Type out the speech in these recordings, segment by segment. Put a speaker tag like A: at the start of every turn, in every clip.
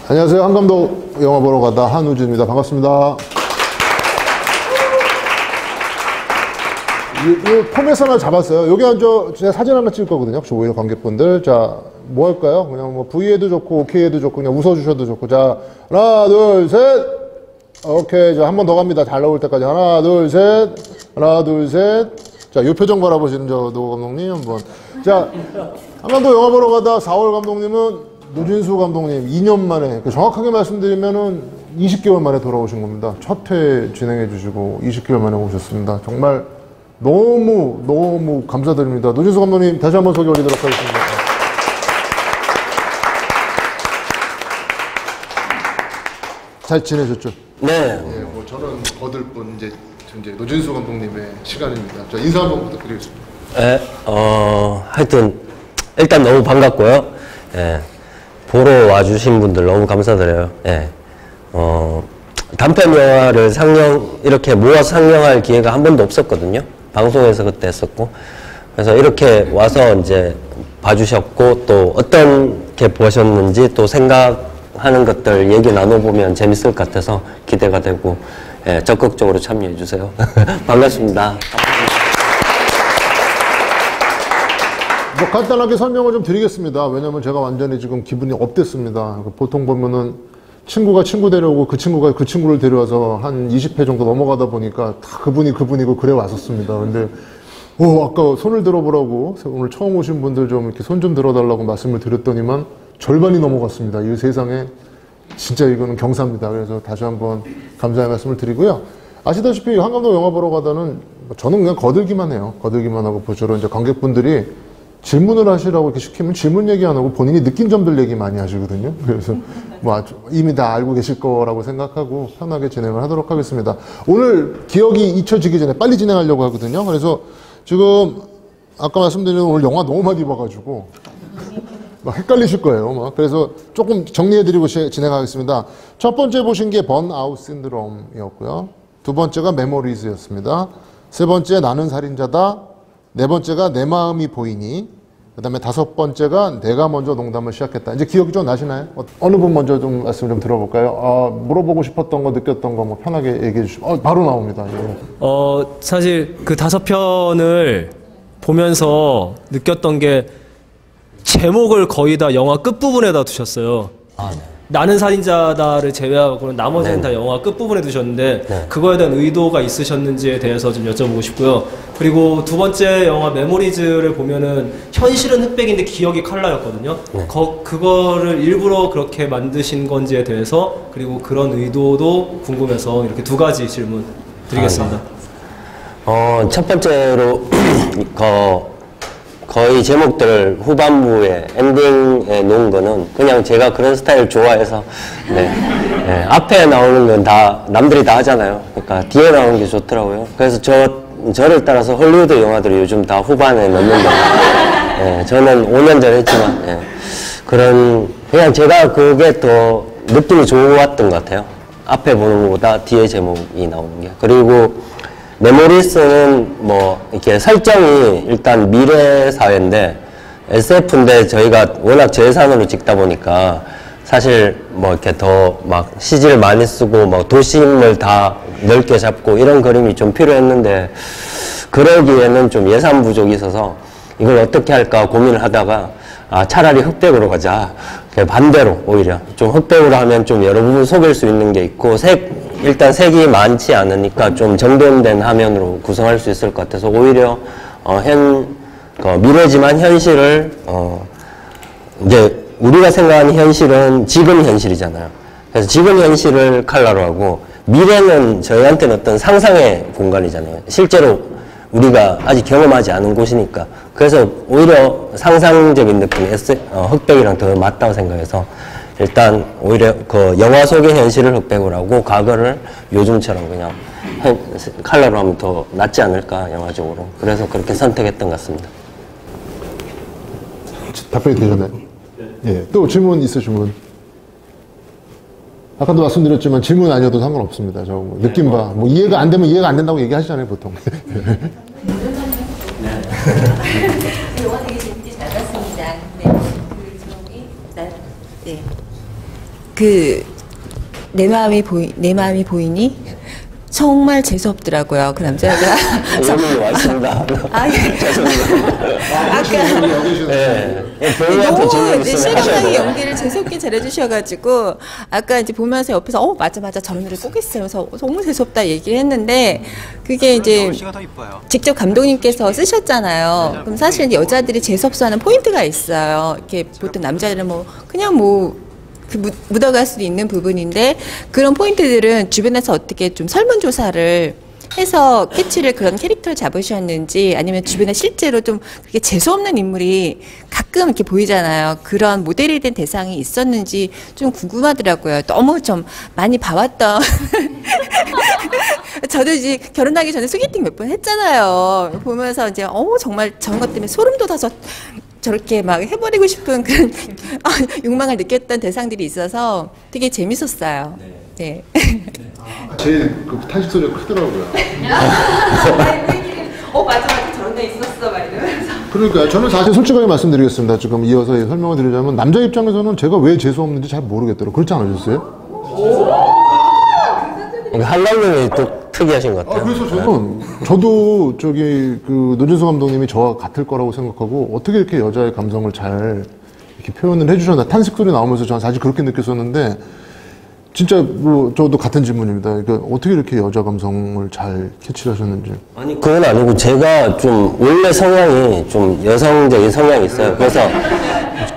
A: 안녕하세요. 한감독 영화 보러 가다 한우진입니다. 반갑습니다. 이 포맷 하나 잡았어요. 여기 제가 사진 하나 찍을 거거든요. 혹시 오히려 관객분들. 자, 뭐 할까요? 그냥 뭐 V에도 좋고, OK에도 좋고, 그냥 웃어주셔도 좋고. 자, 하나, 둘, 셋. 오케이. 자, 한 번 더 갑니다. 잘 나올 때까지. 하나, 둘, 셋. 하나, 둘, 셋. 자, 요 표정 바라보시는 노 감독님 한번. 자, 한감독 영화 보러 가다 4월 감독님은 노진수 감독님 2년 만에, 정확하게 말씀드리면은 20개월 만에 돌아오신 겁니다. 첫 회 진행해 주시고 20개월 만에 오셨습니다. 정말 너무 감사드립니다. 노진수 감독님 다시 한번 소개 올리도록 하겠습니다. 잘 지내셨죠?
B: 네.
A: 네, 뭐 저는 거들 뿐 이제 노진수 감독님의 시간입니다. 자, 인사 한번 부탁드리겠습니다.
B: 네, 하여튼 일단 너무 반갑고요. 예, 보러 와주신 분들 너무 감사드려요. 예, 단편 영화를 이렇게 모아서 상영할 기회가 한 번도 없었거든요. 방송에서 그때 했었고. 그래서 이렇게 와서 이제 봐주셨고, 또 어떻게 보셨는지 또 생각하는 것들 얘기 나눠보면 재밌을 것 같아서 기대가 되고, 예, 적극적으로 참여해주세요. 반갑습니다.
A: 뭐 간단하게 설명을 좀 드리겠습니다. 왜냐면 제가 완전히 지금 기분이 업됐습니다. 보통 보면은 친구가 친구 데려오고 그 친구가 그 친구를 데려와서 한 20회 정도 넘어가다 보니까 다 그분이고 그래 왔었습니다. 근데 아까 손을 들어보라고 오늘 처음 오신 분들 좀 이렇게 손 좀 들어달라고 말씀을 드렸더니만 절반이 넘어갔습니다. 이 세상에 진짜 이거는 경사입니다. 그래서 다시 한번 감사의 말씀을 드리고요. 아시다시피 한감독 영화 보러 가다는 저는 그냥 거들기만 해요. 거들기만 하고 주로 이제 관객분들이 질문을 하시라고 이렇게 시키면 질문 얘기 안 하고 본인이 느낀 점들 얘기 많이 하시거든요. 그래서 뭐 이미 다 알고 계실 거라고 생각하고 편하게 진행을 하도록 하겠습니다. 오늘 기억이 잊혀지기 전에 빨리 진행하려고 하거든요. 그래서 지금 아까 말씀드린 오늘 영화 너무 많이 봐가지고 막 헷갈리실 거예요. 그래서 조금 정리해드리고 진행하겠습니다. 첫 번째 보신 게 번아웃 신드롬이었고요. 두 번째가 메모리즈였습니다. 세 번째 나는 살인자다. 네 번째가 내 마음이 보이니. 그 다음에 다섯 번째가 내가 먼저 농담을 시작했다. 이제 기억이 좀 나시나요? 어느 분 먼저 좀 말씀 좀 들어볼까요? 물어보고 싶었던 거, 느꼈던 거 뭐 편하게 얘기해 주시면. 바로 나옵니다. 예.
C: 사실 그 5편을 보면서 느꼈던 게 제목을 거의 다 영화 끝부분에다 두셨어요. 아, 네. 나는 살인자다를 제외하고는 나머지는 다 영화 끝부분에 두셨는데 그거에 대한 의도가 있으셨는지에 대해서 좀 여쭤보고 싶고요. 그리고 두 번째 영화 메모리즈를 보면은 현실은 흑백인데 기억이 컬러였거든요. 그거를 일부러 그렇게 만드신 건지에 대해서 그리고 그런 의도도 궁금해서 이렇게 두 가지 질문 드리겠습니다.
B: 첫 번째로 거의 제목들 후반부에 엔딩에 놓은 거는 그냥 제가 그런 스타일 좋아해서 앞에 나오는 건 다 남들이 다 하잖아요. 그러니까 뒤에 나오는 게 좋더라고요. 그래서 저를 따라서 헐리우드 영화들이 요즘 다 후반에 넣는다. 저는 5년 전에 했지만 그냥 제가 그게 더 느낌이 좋았던 것 같아요. 앞에 보는 것보다 뒤에 제목이 나오는 게. 그리고 메모리스는 뭐 이렇게 설정이 일단 미래 사회인데 SF인데 저희가 워낙 저예산으로 찍다 보니까 사실 뭐 이렇게 더 막 CG를 많이 쓰고 막 도심을 다 넓게 잡고 이런 그림이 좀 필요했는데 그러기에는 좀 예산 부족이 있어서 이걸 어떻게 할까 고민을 하다가 차라리 흑백으로 가자. 반대로 오히려 좀 흑백으로 하면 좀 여러 부분 속일 수 있는 게 있고 일단 색이 많지 않으니까 좀 정돈된 화면으로 구성할 수 있을 것 같아서 오히려 미래지만 현실을 이제 우리가 생각하는 현실은 지금 현실이잖아요. 그래서 지금 현실을 컬러로 하고 미래는 저희한테는 어떤 상상의 공간이잖아요. 실제로 우리가 아직 경험하지 않은 곳이니까. 그래서 오히려 상상적인 느낌, 흑백이랑 더 맞다고 생각해서 일단 오히려 그 영화 속의 현실을 흑백으로 하고 과거를 요즘처럼 그냥 컬러로 하면 더 낫지 않을까 영화적으로. 그래서 그렇게 선택했던 것 같습니다.
A: 답변이 되셨나요? 예. 또 질문 있으신 분? 아까도 말씀드렸지만 질문 아니어도 상관없습니다. 뭐 느낌 봐. 뭐 이해가 안 되면 이해가 안 된다고 얘기하시잖아요, 보통.
D: 영화 되게 재밌게 잘 봤습니다. 근데 그 제목이 네. 내 마음이 보이니? 정말 재수없더라고요, 그 남자가.
B: 여기 와 있습니다.
D: 아, 예. 아까
B: 배우한테
D: 너무
B: 질문
D: 이제
B: 있으면 하셔야
D: 실감나게
B: 돼요.
D: 연기를 재수없게 잘해주셔가지고 아까 이제 보면서 옆에서 맞아 저런 노래 꼭 했어요. 그래서 너무 재수없다 얘기를 했는데 그게 이제 직접 감독님께서 쓰셨잖아요. 그럼 사실 여자들이 재수없어하는 포인트가 있어요. 이렇게 보통 남자들은 그냥 묻어갈 수도 있는 부분인데 그런 포인트들은 주변에서 어떻게 좀 설문조사를 해서 캐치를 그런 캐릭터를 잡으셨는지 아니면 주변에 실제로 좀 그렇게 재수없는 인물이 가끔 이렇게 보이잖아요. 그런 모델이 된 대상이 있었는지 좀 궁금하더라고요. 너무 좀 많이 봐왔던 저도 이제 결혼하기 전에 소개팅 몇 번 했잖아요. 보면서 이제 정말 저런 것 때문에 소름 돋아서 저렇게 막 해버리고 싶은 그런 욕망을 느꼈던 대상들이 있어서 되게 재밌었어요. 네.
A: 제일 그 탄식 소리가 크더라고요.
D: 맞아 저런 데 있었어 막 이러면서.
A: 그러니까 저는 사실 솔직하게 말씀드리겠습니다. 지금 이어서 설명을 드리자면 남자 입장에서는 제가 왜 재수 없는지 잘 모르겠더라고요. 그렇지 않으셨어요?
B: 한남동이 또 특이하신 것 같아요.
A: 그래서 저도 그 노진수 감독님이 저와 같을 거라고 생각하고 어떻게 이렇게 여자의 감성을 잘 이렇게 표현을 해주셨나. 탄식 소리 나오면서 저는 사실 그렇게 느꼈었는데 진짜 저도 같은 질문입니다. 그러니까 어떻게 이렇게 여자 감성을 잘 캐치를 하셨는지.
B: 아니 그건 아니고 제가 좀 원래 성향이 좀 여성적인 성향이 있어요. 그래서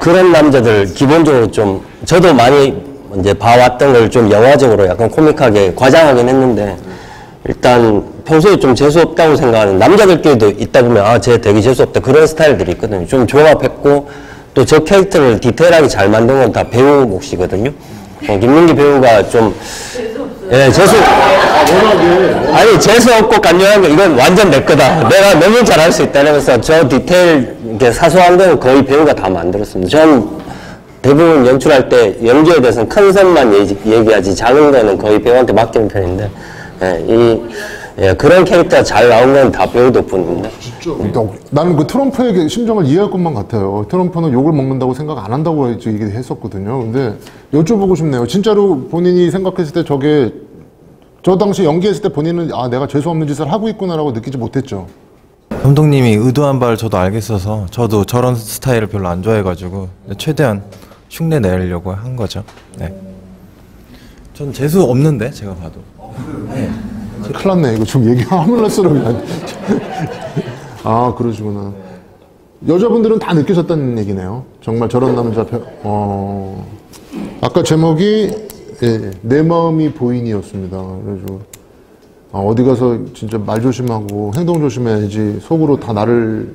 B: 그런 남자들 기본적으로 좀 저도 많이 이제 봐왔던 걸 좀 영화적으로 약간 코믹하게 과장하긴 했는데 일단 평소에 좀 재수없다고 생각하는 남자들끼리도 있다 보면 쟤 되게 재수없다 그런 스타일들이 있거든요. 좀 종합했고 또 저 캐릭터를 디테일하게 잘 만든 건 다 배우 몫이거든요. 김민기 배우가 좀 재수없고 깐깐한 거 이건 완전 내 거다. 내가 너무 잘할 수 있다. 그래서 저 디테일 이렇게 사소한 건 거의 배우가 다 만들었습니다. 전 대부분 연출할 때 연기에 대해서는 큰 선만 얘기하지 작은 거는 거의 배우한테 맡기는 편인데 그런 캐릭터가 잘 나온 건 다 배우 덕분입니다.
A: 진짜 나는 그 트럼프의 심정을 이해할 것만 같아요. 트럼프는 욕을 먹는다고 생각 안 한다고 얘기했었거든요. 근데 여쭤보고 싶네요. 진짜로 본인이 생각했을 때 저 당시 연기했을 때 본인은 내가 재수없는 짓을 하고 있구나라고 느끼지 못했죠.
E: 감독님이 의도한 바를 저도 알겠어서 저도 저런 스타일을 별로 안 좋아해가지고 최대한 흉내 내려고 한 거죠. 네. 전 재수 없는데 제가 봐도. 네.
A: 큰일 났네. 이거 좀 얘기하면서로 그냥. 그러시구나. 여자분들은 다 느끼셨다는 얘기네요. 정말 저런 남자 아까 제목이 내 마음이 보인이었습니다. 그래서 어디 가서 진짜 말 조심하고 행동 조심해야지 속으로 다 나를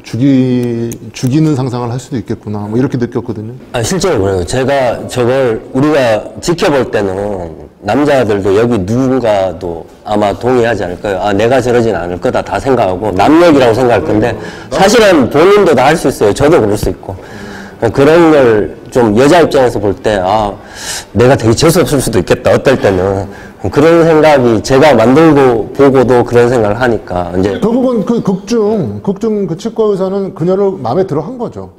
A: 죽이는 상상을 할 수도 있겠구나 이렇게 느꼈거든요.
B: 실제로 그래요. 제가 저걸 우리가 지켜볼 때는 남자들도 여기 누군가도 아마 동의하지 않을 거예요. 내가 저러진 않을 거다 다 생각하고 남 얘기라고 생각할 건데 사실은 본인도 다 할 수 있어요. 저도 그럴 수 있고 그런 걸 좀 여자 입장에서 볼 때 내가 되게 재수없을 수도 있겠다. 어떨 때는 그런 생각이 제가 만들고 보고도 그런 생각을 하니까 이제
A: 결국은 그 극중 그 치과 의사는 그녀를 마음에 들어 한 거죠.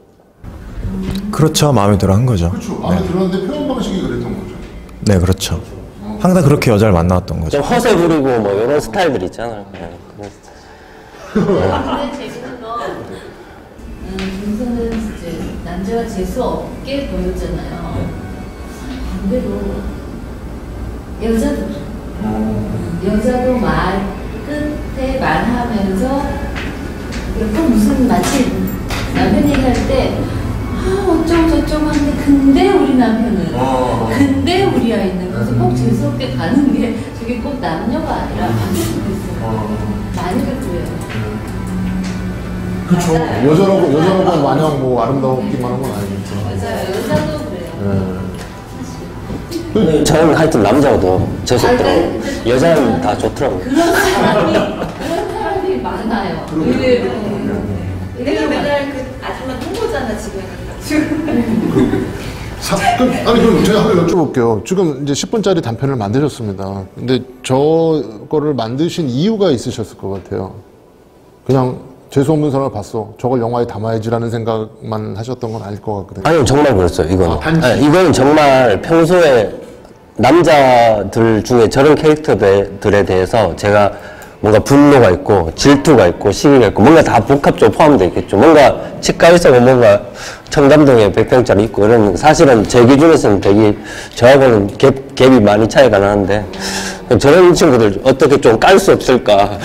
E: 그렇죠. 마음에 들어 한 거죠.
A: 그렇죠. 마음에 들었는데 표현 방식이 그랬던 거죠.
E: 네, 그렇죠. 항상 그렇게 여자를 만나왔던 거죠.
B: 좀 허세 부리고 이런 스타일들 있잖아요.
F: 김선은 이제 남자가 재수 없게 보였잖아요. 반대로 여자도 여자도 말 끝에 말하면서 약간 무슨 마치 남편 얘기할 때 어쩌고 저쩌고 하는데 근데 우리 남편은 근데 우리 아이는 그래서 꼭 재수없게 가는 게 저게 꼭 남녀가 아니라 반대로 있어요. 많이 그래요.
A: 그렇죠. 여자라고 마냥 아름다웠기만 한 건 아니겠죠.
F: 맞아요. 여자도 그래요.
B: 저는 하여튼 남자도 재수없더라고요. 여자는 다 좋더라고요.
F: 그런 사람이 많아요. 의외로.
D: 내가 맨날 그 아줌마 통보잖아 지금.
A: 그럼 제가 한번 여쭤볼게요. 지금 이제 10분짜리 단편을 만드셨습니다. 근데 저 거를 만드신 이유가 있으셨을 것 같아요. 그냥 재수 없는 사람을 봤어. 저걸 영화에 담아야지라는 생각만 하셨던 건 아닐 것 같거든요.
B: 아니요, 정말 그랬어요, 이거는.
A: 단지.
B: 네, 이거는 정말 평소에 남자들 중에 저런 캐릭터들에 대해서 제가 뭔가 분노가 있고, 질투가 있고, 시기가 있고, 뭔가 다 복합적으로 포함되어 있겠죠. 뭔가 치과에서 뭔가 청담동에 100평짜리 있고, 이런, 사실은 제 기준에서는 되게, 저하고는 갭이 많이 차이가 나는데, 저런 친구들 어떻게 좀 깔 수 없을까.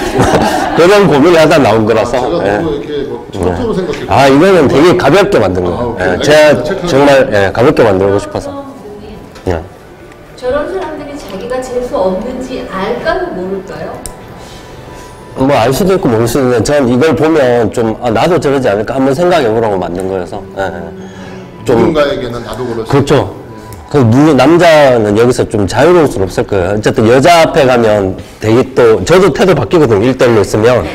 B: 그런 고민을 하다 나온 거라서.
A: 제가 너무 이렇게 뭐 철학적으로 생각했고.
B: 아, 이거는 되게 가볍게 만든 거예요.
A: 오케이.
B: 예, 제가
A: 알겠습니다.
B: 정말 가볍게 만들고 싶어서. 예.
F: 저런 사람들이 자기가 재수 없는지 알까요, 모를까요?
B: 뭐 알 수도 있고 모를 수도 있는데 전 이걸 보면 좀 나도 저러지 않을까 한번 생각해보라고 만든 거여서 좀
A: 누군가에게는 나도 그렇지.
B: 그렇죠. 그 남자는 여기서 좀 자유로울 수는 없을 거예요. 어쨌든 여자 앞에 가면 되게 또 저도 태도 바뀌거든요. 1대1로 있으면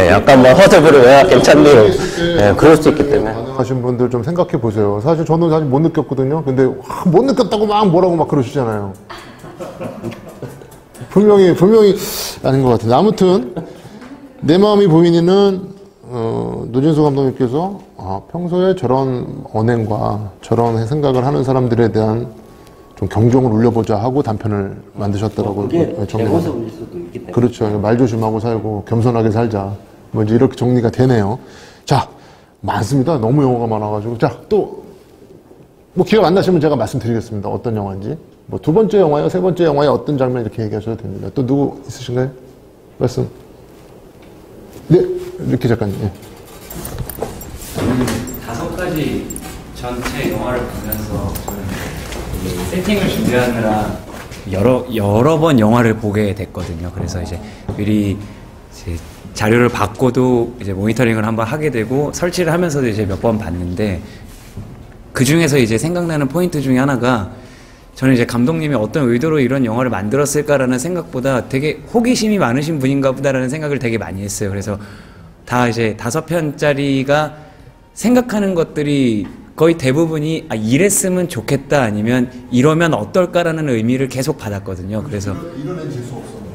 B: 약간 뭐 허세부리고 괜찮네요. 그럴 수 있기 때문에.
A: 가능하신 분들 좀 생각해 보세요. 사실 저는 사실 못 느꼈거든요. 근데 못 느꼈다고 막 뭐라고 막 그러시잖아요. 분명히 아닌 것 같은데 아무튼 내 마음이 보이니는 노진수 감독님께서 평소에 저런 언행과 저런 생각을 하는 사람들에 대한 좀 경종을 울려보자 하고 단편을 만드셨더라고요.
B: 제 모습일 수도 있기 때문에.
A: 그렇죠. 말 조심하고 살고 겸손하게 살자. 뭐 이제 이렇게 정리가 되네요. 자, 많습니다. 너무 영화가 많아가지고. 자, 또 뭐 기억 안 나시면 제가 말씀드리겠습니다. 어떤 영화인지. 뭐 두 번째 영화요, 세 번째 영화에 어떤 장면 이렇게 얘기하셔도 됩니다. 또 누구 있으신가요? 말씀. 네, 이렇게 작가님. 예.
G: 저는 5가지 전체 영화를 보면서 저는 이 세팅을 준비하느라 여러 번 영화를 보게 됐거든요. 그래서 이제 미리 이제 자료를 받고도 이제 모니터링을 한번 하게 되고 설치를 하면서도 이제 몇 번 봤는데 그 중에서 이제 생각나는 포인트 중에 하나가 저는 이제 감독님이 어떤 의도로 이런 영화를 만들었을까라는 생각보다 되게 호기심이 많으신 분인가 보다라는 생각을 되게 많이 했어요. 그래서 다 이제 5편짜리가 생각하는 것들이 거의 대부분이 이랬으면 좋겠다 아니면 이러면 어떨까라는 의미를 계속 받았거든요. 그래서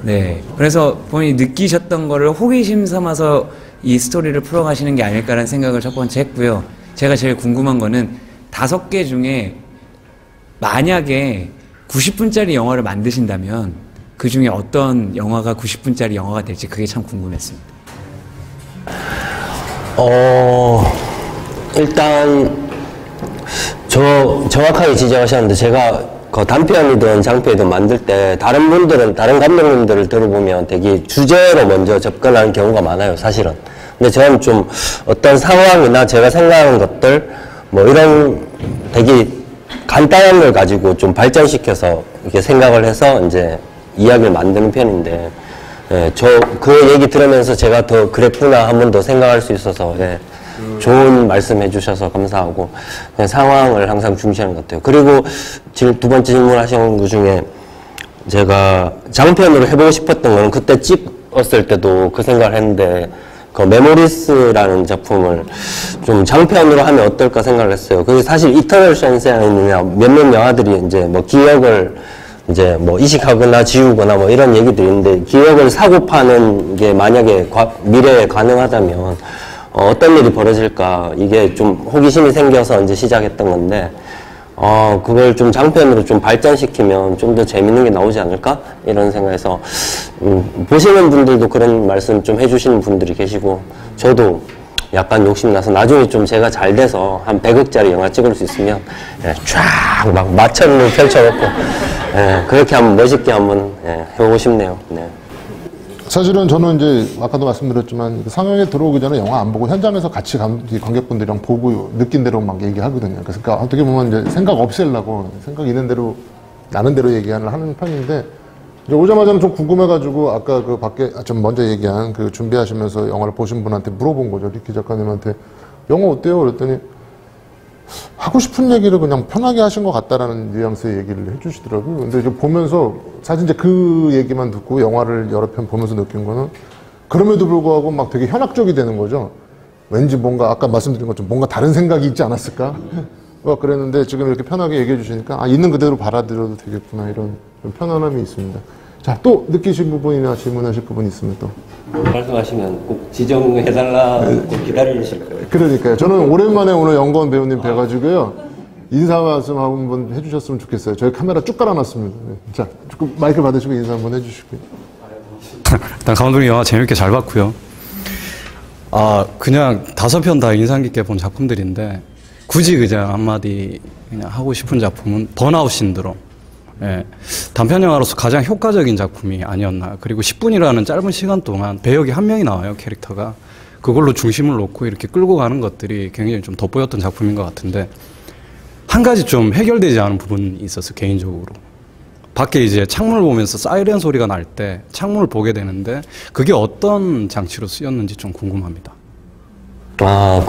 G: 네, 그래서 본인이 느끼셨던 거를 호기심 삼아서 이 스토리를 풀어가시는 게 아닐까라는 생각을 첫 번째 했고요. 제가 제일 궁금한 거는 5개 중에 만약에 90분짜리 영화를 만드신다면 그 중에 어떤 영화가 90분짜리 영화가 될지 그게 참 궁금했습니다.
B: 일단 정확하게 지적하셨는데 제가 그 단편이든 장편이든 만들 때 다른 감독님들을 들어보면 되게 주제로 먼저 접근하는 경우가 많아요, 사실은. 근데 저는 좀 어떤 상황이나 제가 생각하는 것들 뭐 이런 되게 간단한 걸 가지고 좀 발전시켜서 이렇게 생각을 해서 이제 이야기를 만드는 편인데, 그 얘기 들으면서 제가 더 그랬구나 한 번 더 생각할 수 있어서, 좋은 말씀 해주셔서 감사하고, 그냥 상황을 항상 중시하는 것 같아요. 그리고 두 번째 질문하신 것 중에 제가 장편으로 해보고 싶었던 건 그때 찍었을 때도 그 생각을 했는데, 그 메모리스라는 작품을 좀 장편으로 하면 어떨까 생각을 했어요. 그게 사실 이터널 선샤인이나 몇몇 영화들이 이제 뭐 기억을 이제 뭐 이식하거나 지우거나 뭐 이런 얘기들이 있는데 기억을 사고 파는 게 만약에 미래에 가능하다면 어떤 일이 벌어질까 이게 좀 호기심이 생겨서 이제 시작했던 건데 그걸 좀 장편으로 좀 발전시키면 좀 더 재밌는 게 나오지 않을까? 이런 생각에서, 보시는 분들도 그런 말씀 좀 해주시는 분들이 계시고, 저도 약간 욕심나서 나중에 좀 제가 잘 돼서 한 100억짜리 영화 찍을 수 있으면, 쫙 막 마천루 펼쳐놓고, 그렇게 한번 멋있게 한번 해보고 싶네요. 네.
A: 사실은 저는 이제 아까도 말씀드렸지만 상영에 들어오기 전에 영화 안 보고 현장에서 같이 관객분들이랑 보고 느낀 대로 막 얘기하거든요. 그러니까 어떻게 보면 이제 생각 없애려고 생각 있는 대로 나는 대로 하는 편인데 이제 오자마자는 좀 궁금해가지고 아까 그 밖에 좀 먼저 얘기한 그 준비하시면서 영화를 보신 분한테 물어본 거죠. 리키 작가님한테 영화 어때요? 그랬더니 하고 싶은 얘기를 그냥 편하게 하신 것 같다라는 뉘앙스의 얘기를 해주시더라고요. 근데 이제 보면서 사실 이제 그 얘기만 듣고 영화를 여러 편 보면서 느낀 거는 그럼에도 불구하고 막 되게 현학적이 되는 거죠. 왠지 뭔가 아까 말씀드린 것처럼 뭔가 다른 생각이 있지 않았을까? 그랬는데 지금 이렇게 편하게 얘기해 주시니까 있는 그대로 받아들여도 되겠구나 이런 좀 편안함이 있습니다. 자, 또 느끼신 부분이나 질문하실 부분이 있으면 또.
B: 말씀하시면 꼭 지정해달라고 기다리실 거예요.
A: 그러니까요. 저는 오랜만에 오늘 영건 배우님 뵈가지고요. 인사 말씀 한번 해주셨으면 좋겠어요. 저희 카메라 쭉 깔아놨습니다. 네. 자, 조금 마이크 받으시고 인사 한번 해주시고요.
H: 일단 감독님 영화 재밌게 잘 봤고요. 그냥 5편 다 인상 깊게 본 작품들인데 굳이 그냥 한마디 그냥 하고 싶은 작품은 번아웃 신드롬. 예, 단편 영화로서 가장 효과적인 작품이 아니었나. 그리고 10분이라는 짧은 시간 동안 배역이 한 명이 나와요, 캐릭터가. 그걸로 중심을 놓고 이렇게 끌고 가는 것들이 굉장히 좀 돋보였던 작품인 것 같은데 한 가지 좀 해결되지 않은 부분이 있었어요, 개인적으로. 밖에 이제 창문을 보면서 사이렌 소리가 날 때 창문을 보게 되는데 그게 어떤 장치로 쓰였는지 좀 궁금합니다.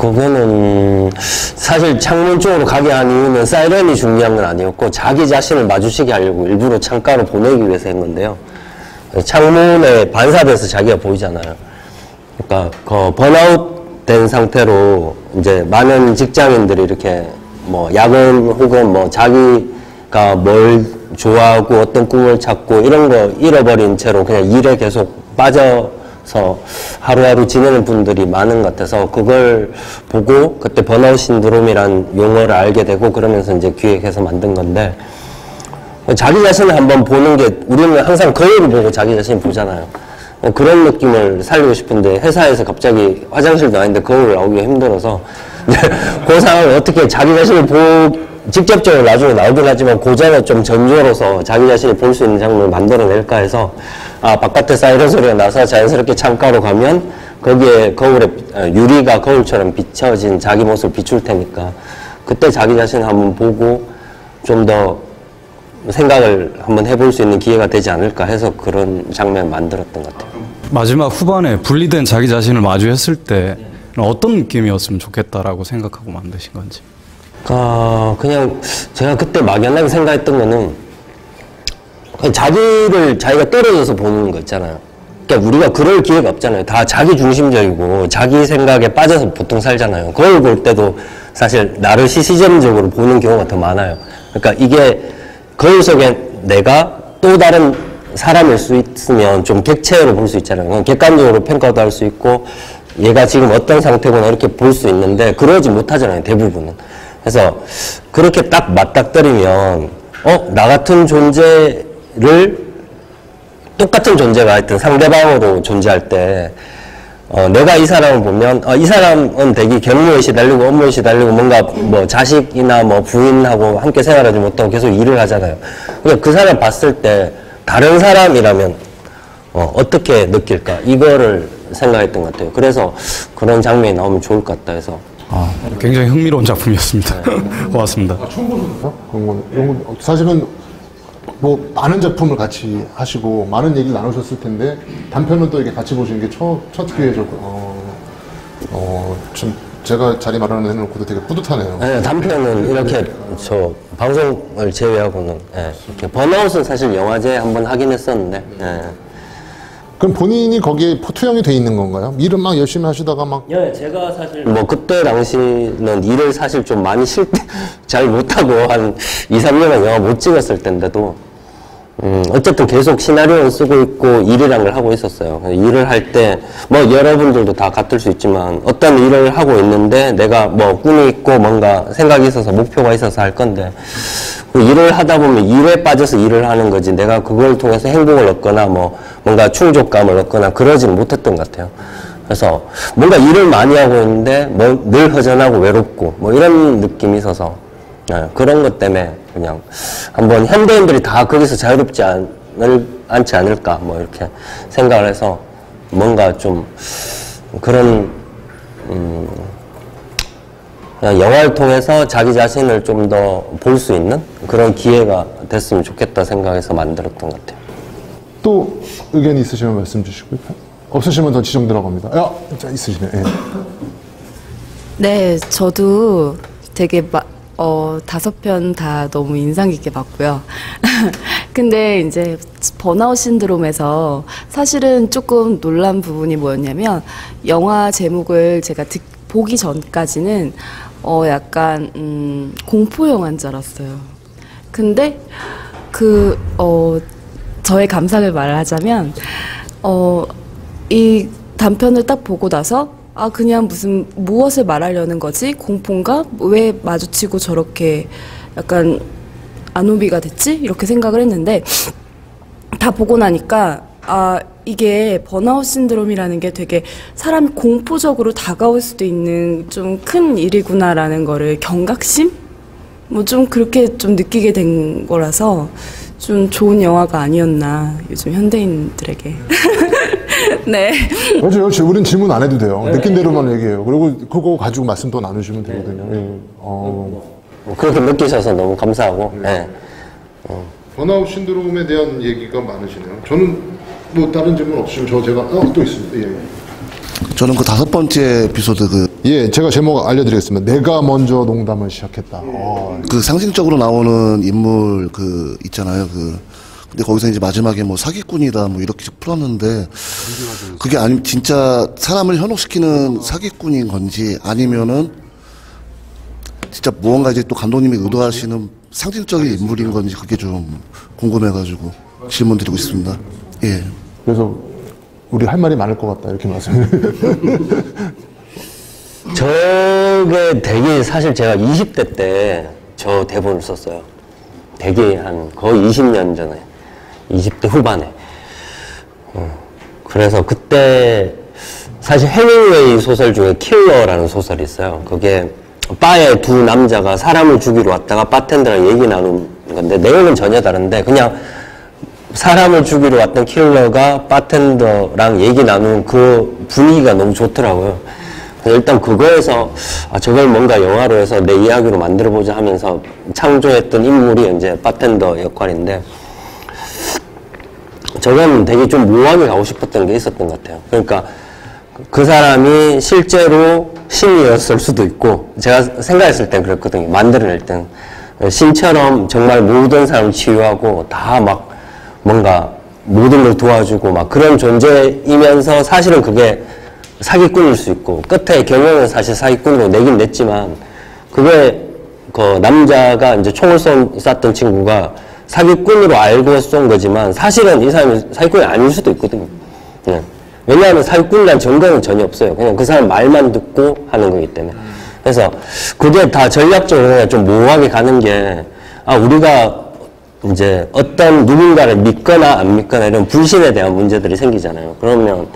B: 그거는 사실 창문 쪽으로 가게 한 이유는 사이렌이 중요한 건 아니었고 자기 자신을 마주치게 하려고 일부러 창가로 보내기 위해서 한 건데요. 창문에 반사돼서 자기가 보이잖아요. 그러니까 그 번아웃 된 상태로 이제 많은 직장인들이 이렇게 뭐 야근 혹은 뭐 자기가 뭘 좋아하고 어떤 꿈을 찾고 이런 거 잃어버린 채로 그냥 일에 계속 빠져서 하루하루 지내는 분들이 많은 것 같아서 그걸 보고 그때 번아웃 신드롬이란 용어를 알게 되고 그러면서 이제 기획해서 만든 건데 자기 자신을 한번 보는 게 우리는 항상 거울을 보고 자기 자신을 보잖아요. 그런 느낌을 살리고 싶은데 회사에서 갑자기 화장실도 아닌데 거울 나오기가 힘들어서 그 상황을 어떻게 자기 자신을 직접적으로 나중에 나오긴 하지만 그 전에 좀 전조로서 자기 자신이 볼 수 있는 장면을 만들어낼까 해서 바깥에 사이렌 소리가 나서 자연스럽게 창가로 가면 거기에 거울에 유리가 거울처럼 비춰진 자기 모습을 비출 테니까 그때 자기 자신을 한번 보고 좀 더 생각을 한번 해볼 수 있는 기회가 되지 않을까 해서 그런 장면을 만들었던 것 같아요.
H: 마지막 후반에 분리된 자기 자신을 마주했을 때 어떤 느낌이었으면 좋겠다라고 생각하고 만드신 건지.
B: 그냥 제가 그때 막연하게 생각했던 거는 그냥 자기가 떨어져서 보는 거 있잖아요. 그러니까 우리가 그럴 기회가 없잖아요. 다 자기 중심적이고 자기 생각에 빠져서 보통 살잖아요. 거울 볼 때도 사실 나를 시시점적으로 보는 경우가 더 많아요. 그러니까 이게 거울 속에 내가 또 다른 사람일 수 있으면 좀 객체로 볼 수 있잖아요. 객관적으로 평가도 할 수 있고 얘가 지금 어떤 상태구나 이렇게 볼 수 있는데 그러지 못하잖아요, 대부분은. 그래서 그렇게 딱 맞닥뜨리면 나 같은 존재를 똑같은 존재가 하여튼 상대방으로 존재할 때 내가 이 사람을 보면 이 사람은 되게 경무에 시달리고 업무에 시달리고 뭔가 뭐 자식이나 뭐 부인하고 함께 생활하지 못하고 계속 일을 하잖아요. 그러니까 그 사람 봤을 때 다른 사람이라면 어떻게 느낄까 이거를 생각했던 것 같아요. 그래서 그런 장면이 나오면 좋을 것 같다 해서
H: 굉장히 흥미로운 작품이었습니다. 고맙습니다.
A: 처음 보셨나요? 사실은 뭐 많은 작품을 같이 하시고 많은 얘기를 나누셨을 텐데 단편은 또 이렇게 같이 보시는 게 첫 기회죠. 좀 제가 자리 마련해놓고도 되게 뿌듯하네요.
B: 네, 단편은 이렇게 저 방송을 제외하고는 이렇게 번아웃은 사실 영화제 한번 하긴 했었는데.
A: 그럼 본인이 거기에 투영이 돼 있는 건가요? 일은 막 열심히 하시다가 막.
B: 예, 제가 사실 뭐 그때 당시는 일을 사실 좀 많이 잘 못하고 한 2, 3년간 영화 못 찍었을 텐데도 어쨌든 계속 시나리오를 쓰고 있고 일이란 걸 하고 있었어요. 일을 할 때 뭐 여러분들도 다 같을 수 있지만 어떤 일을 하고 있는데 내가 뭐 꿈이 있고 뭔가 생각이 있어서 목표가 있어서 할 건데 일을 하다 보면 일에 빠져서 일을 하는 거지 내가 그걸 통해서 행복을 얻거나 뭐 뭔가 충족감을 얻거나 그러지는 못했던 것 같아요. 그래서 뭔가 일을 많이 하고 있는데 뭐 늘 허전하고 외롭고 뭐 이런 느낌이 있어서 그런 것 때문에 그냥 한번 현대인들이 다 거기서 자유롭지 않지 않을까 뭐 이렇게 생각을 해서 뭔가 좀 그런 그냥 영화를 통해서 자기 자신을 좀 더 볼 수 있는 그런 기회가 됐으면 좋겠다 생각해서 만들었던 것 같아요.
A: 또 의견이 있으시면 말씀 주시고요. 없으시면 더 지정 들어갑니다. 자, 있으시네. 예.
I: 네, 저도 되게 5편 다 너무 인상 깊게 봤고요. 근데 이제 번아웃 신드롬에서 사실은 조금 놀란 부분이 뭐였냐면 영화 제목을 제가 보기 전까지는 공포 영화인 줄 알았어요. 근데 저의 감상을 말하자면 이 단편을 딱 보고 나서 그냥 무엇을 말하려는 거지? 공포인가? 왜 마주치고 저렇게 약간 안오비가 됐지? 이렇게 생각을 했는데 다 보고 나니까 이게 번아웃 신드롬이라는 게 되게 사람이 공포적으로 다가올 수도 있는 좀 큰 일이구나라는 거를 경각심? 뭐 좀 그렇게 좀 느끼게 된 거라서 좀 좋은 영화가 아니었나 요즘 현대인들에게. 네.
A: 맞아요. 우린 질문 안 해도 돼요. 느낀 대로만 얘기해요. 그리고 그거 가지고 말씀 또 나누시면 되거든요. 예.
B: 그렇게 느끼셔서 너무 감사하고. 네.
A: 번아웃 신드롬에 대한 얘기가 많으시네요. 저는 뭐 다른 질문 없으시면 제가 또 있습니다. 예.
J: 저는 그 5번째 에피소드
A: 제가 제목 알려드리겠습니다. 내가 먼저 농담을 시작했다.
J: 그 상징적으로 나오는 인물 있잖아요. 근데 거기서 이제 마지막에 뭐 사기꾼이다 뭐 이렇게 풀었는데 그게 진짜 사람을 현혹시키는 사기꾼인 건지 아니면은 진짜 무언가 이제 또 감독님이 의도하시는 상징적인 인물인 건지 그게 좀 궁금해가지고 질문 드리고 싶습니다. 예.
A: 그래서 우리 할 말이 많을 것 같다 이렇게 말씀을.
B: 저게 되게 사실 제가 20대 때 저 대본을 썼어요. 되게 한 거의 20년 전에 20대 후반에. 그래서 그때 사실 해밍웨이 소설 중에 킬러라는 소설이 있어요. 그게 바에 두 남자가 사람을 죽이러 왔다가 바텐더랑 얘기 나누는 건데 내용은 전혀 다른데 그냥 사람을 죽이러 왔던 킬러가 바텐더랑 얘기 나누는 그 분위기가 너무 좋더라고요. 일단 그거에서 저걸 뭔가 영화로 해서 내 이야기로 만들어보자 하면서 창조했던 인물이 이제 바텐더 역할인데 저건 되게 좀 묘하게 가고 싶었던 게 있었던 것 같아요. 그러니까 그 사람이 실제로 신이었을 수도 있고 제가 생각했을 땐 그랬거든요. 만들어낼 땐 신처럼 정말 모든 사람을 치유하고 다 막 뭔가 모든 걸 도와주고 막 그런 존재이면서 사실은 그게 사기꾼일 수 있고 끝에 경영은 사실 사기꾼으로 내긴 냈지만 그게 그 남자가 이제 총을 쐈던 친구가 사기꾼으로 알고 쏜 거지만 사실은 이 사람이 사기꾼이 아닐 수도 있거든요. 네. 왜냐하면 사기꾼이란 증거는 전혀 없어요. 그냥 그 사람 말만 듣고 하는 거기 때문에. 그래서 그게 다 전략적으로 그냥 좀 모호하게 가는 게 우리가 이제 어떤 누군가를 믿거나 안 믿거나 이런 불신에 대한 문제들이 생기잖아요. 그러면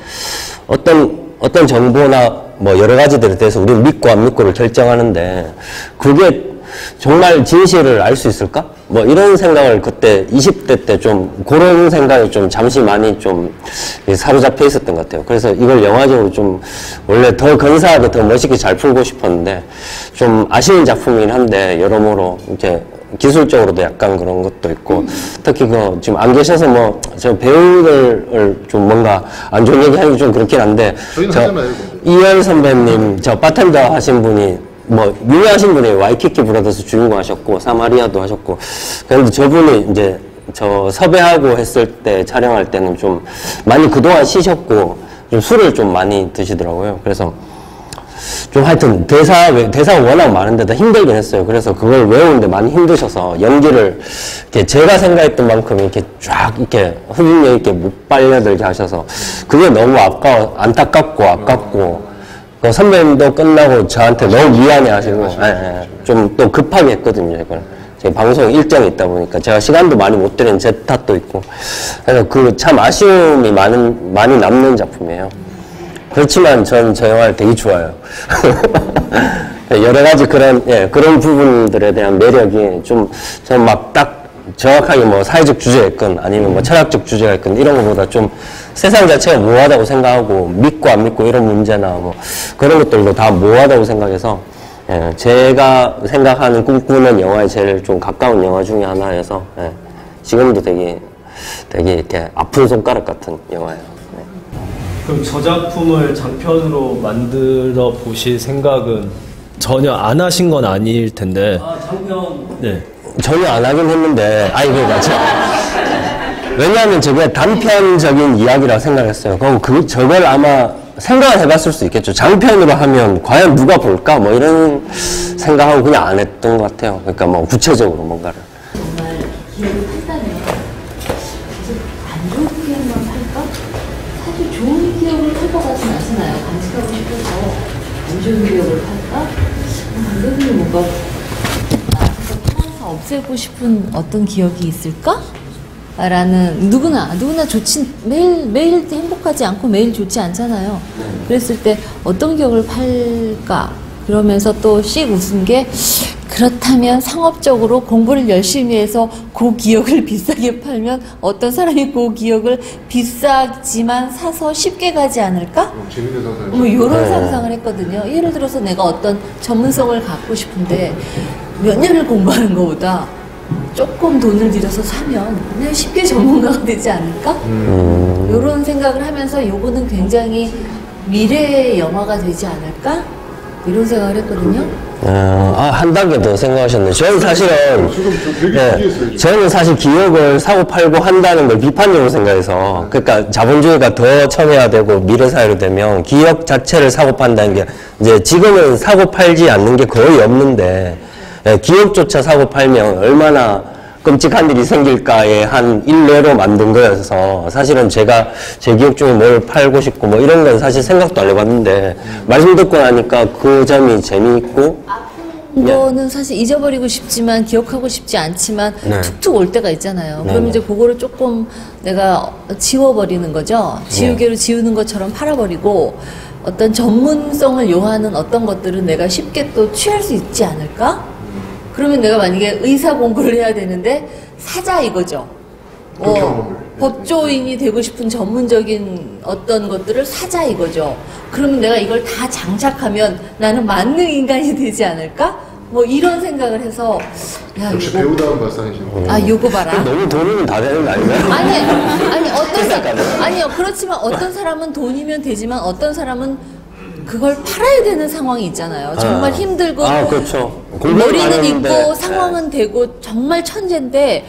B: 어떤 정보나 뭐 여러 가지들에 대해서 우리는 믿고 안 믿고를 결정하는데 그게 정말 진실을 알 수 있을까? 뭐 이런 생각을 그때 20대 때 좀 그런 생각이 좀 잠시 많이 좀 사로잡혀 있었던 것 같아요. 그래서 이걸 영화적으로 좀 원래 더 근사하게 더 멋있게 잘 풀고 싶었는데 좀 아쉬운 작품이긴 한데 여러모로 이렇게 기술적으로도 약간 그런 것도 있고 특히 지금 안 계셔서 뭐 저 배우들을 좀 뭔가 안 좋은 얘기 하기 좀 그렇긴 한데 이현 선배님 저 바텐더 하신 분이 뭐 유명하신 분이 와이키키 브라더스 주인공 하셨고 사마리아도 하셨고 그런데 저분이 이제 저 섭외하고 했을 때 촬영할 때는 좀 많이 그동안 쉬셨고 좀 술을 좀 많이 드시더라고요. 그래서 좀 하여튼 대사가 워낙 많은데도 힘들긴 했어요. 그래서 그걸 외우는데 많이 힘드셔서 연기를 이렇게 제가 생각했던 만큼 이렇게 쫙 이렇게 흡입력 있게 못 빨려들게 하셔서 그게 너무 안타깝고 그 선배님도 끝나고 저한테 너무 미안해 하시고 좀 또 급하게 했거든요. 이걸 제 방송 일정이 있다 보니까 제가 시간도 많이 못 드린 제 탓도 있고 그래서 참 아쉬움이 많이 남는 작품이에요. 그렇지만 전 저 영화를 되게 좋아해요. 여러 가지 그런 부분들에 대한 매력이 전 막 딱 정확하게 뭐 사회적 주제가 있건 아니면 뭐 철학적 주제가 있건 이런 것보다 좀 세상 자체가 모호하다고 생각하고 믿고 안 믿고 이런 문제나 뭐 그런 것들도 다 모호하다고 생각해서 제가 생각하는 꿈꾸는 영화에 제일 좀 가까운 영화 중에 하나여서 지금도 되게 이렇게 아픈 손가락 같은 영화예요.
C: 그럼 저 작품을 장편으로 만들어 보실 생각은 전혀 안 하신 건 아닐 텐데.
B: 장편.
C: 네.
B: 전혀 안 하긴 했는데, 왜냐하면 저게 단편적인 이야기라고 생각했어요. 그럼 저걸 아마 생각을 해봤을 수 있겠죠. 장편으로 하면 과연 누가 볼까? 뭐 이런 생각하고 그냥 안 했던 것 같아요. 그러니까 뭐 구체적으로 뭔가를.
F: 정말 기억을 했다면 계속 않잖아요. 간직하고 싶어서 안 좋은 기억을 팔까? 감독님이 뭔가 나한테서 팔아서 없애고 싶은 어떤 기억이 있을까? 라는 누구나 좋진 매일 행복하지 않고 매일 좋지 않잖아요. 그랬을 때 어떤 기억을 팔까? 그러면서 또 씩 웃은 게 그렇다면 상업적으로 공부를 열심히 해서 그 기억을 비싸게 팔면 어떤 사람이 그 기억을 비싸지만 사서 쉽게 가지 않을까?
A: 재밌는 상상.
F: 뭐 이런 상상을 했거든요. 예를 들어서 내가 어떤 전문성을 갖고 싶은데 몇 년을 공부하는 것보다 조금 돈을 들여서 사면 그냥 쉽게 전문가가 되지 않을까? 이런 생각을 하면서 요거는 굉장히 미래의 영화가 되지 않을까? 이런 생각을 했거든요.
B: 한 단계 더 생각하셨네. 저는 사실은, 저는 사실 기업을 사고 팔고 한다는 걸 비판적으로 생각해서, 그러니까 자본주의가 더 첨예화되고 미래사회로 되면 기업 자체를 사고 판다는 게, 이제 지금은 사고 팔지 않는 게 거의 없는데, 기업조차 사고 팔면 얼마나 끔찍한 일이 생길까의 한 일례로 만든 거여서 사실은 제가 제 기억 중에 뭘 팔고 싶고 뭐 이런 건 사실 생각도 안 해봤는데 말씀 듣고 나니까 그 점이 재미있고
F: 이거는 사실 잊어버리고 싶지만 기억하고 싶지 않지만 툭툭 올 때가 있잖아요. 그럼 이제 그거를 조금 내가 지워버리는 거죠. 지우개로 지우는 것처럼 팔아버리고 어떤 전문성을 요하는 어떤 것들은 내가 쉽게 또 취할 수 있지 않을까? 그러면 내가 만약에 의사 공부를 해야 되는데 사자 이거죠. 법조인이 되고 싶은 전문적인 어떤 것들을 사자 이거죠. 그러면 내가 이걸 다 장착하면 나는 만능 인간이 되지 않을까? 뭐 이런 생각을 해서 야,
A: 역시
F: 이거,
A: 배우다운 발상이시네.
F: 요거 봐라.
B: 너무 돈이면 다 되는 거 아닌가요?
F: 아니요. 그렇지만 어떤 사람은 돈이면 되지만 어떤 사람은 그걸 팔아야 되는 상황이 있잖아요. 정말 힘들고
B: 그렇죠.
F: 머리는 있고 상황은 되고 정말 천재인데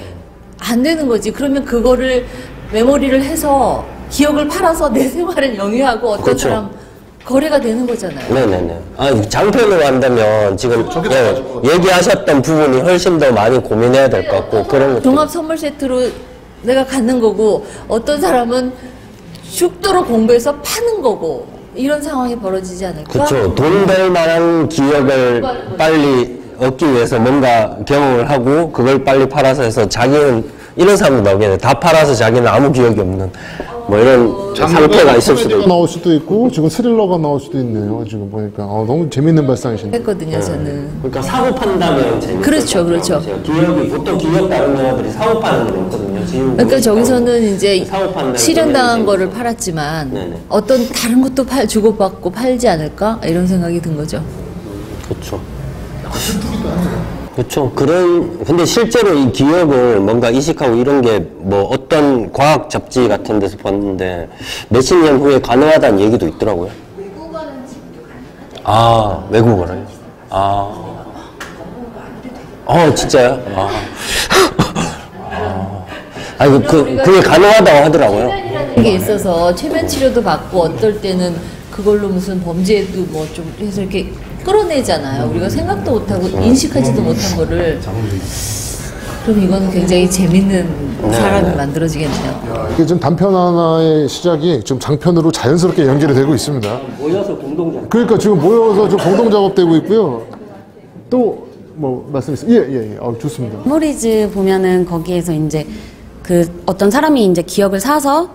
F: 안 되는 거지. 그러면 그거를 메모리를 해서 기억을 팔아서 내 생활을 영위하고 어떤
B: 그렇죠.
F: 사람 거래가 되는 거잖아요.
B: 네네네. 장편으로 한다면 지금 얘기하셨던 부분이 훨씬 더 많이 고민해야 될 것 같고 그런 것들.
F: 종합 선물 세트로 내가 갖는 거고 어떤 사람은 죽도록 공부해서 파는 거고 이런 상황이 벌어지지 않을까?
B: 그렇죠. 돈 될 만한 기억을 빨리 얻기 위해서 뭔가 경험을 하고 그걸 빨리 팔아서 해서 자기는 이런 사람도 나오겠네. 다 팔아서 자기는 아무 기억이 없는 뭐 이런 상태가 있을 수도 있고.
A: 나올 수도 있고 지금 스릴러가 나올 수도 있네요. 지금 보니까 너무 재밌는 발상이시네요.
F: 했거든요, 저는.
B: 그러니까 사고 판다면 재밌어요.
F: 그렇죠.
B: 기억이 보통 기억 다른 영화들이 사고 파는 게 있거든요.
F: 그러니까 저기서는 이제
B: 사고
F: 실현당한 거를 팔았지만 어떤 다른 것도 주고받고 팔지 않을까 이런 생각이 든 거죠.
B: 그렇죠. 그렇죠. 근데 실제로 이 기억을 뭔가 이식하고 이런 게 뭐 어떤 과학 잡지 같은 데서 봤는데 몇십 년 후에 가능하다는 얘기도 있더라고요. 외국어를? 진짜요? 그게 가능하다고 하더라고요.
F: 이게 있어서 최면 치료도 받고 어떨 때는 그걸로 무슨 범죄도 뭐 좀 해서 이렇게 끌어내잖아요. 우리가 생각도 못하고 인식하지도 못한 거를. 그럼 이거는 굉장히 재밌는 사람이 만들어지겠네요.
A: 이게 지금 단편 하나의 시작이 지금 장편으로 자연스럽게 연결이 되고 있습니다.
B: 모여서 공동작업.
A: 그러니까 지금 모여서 좀 공동 작업되고 있고요. 또 뭐 말씀 있어요? 예. 좋습니다.
K: 메모리즈 보면은 거기에서 이제 그 어떤 사람이 이제 기억을 사서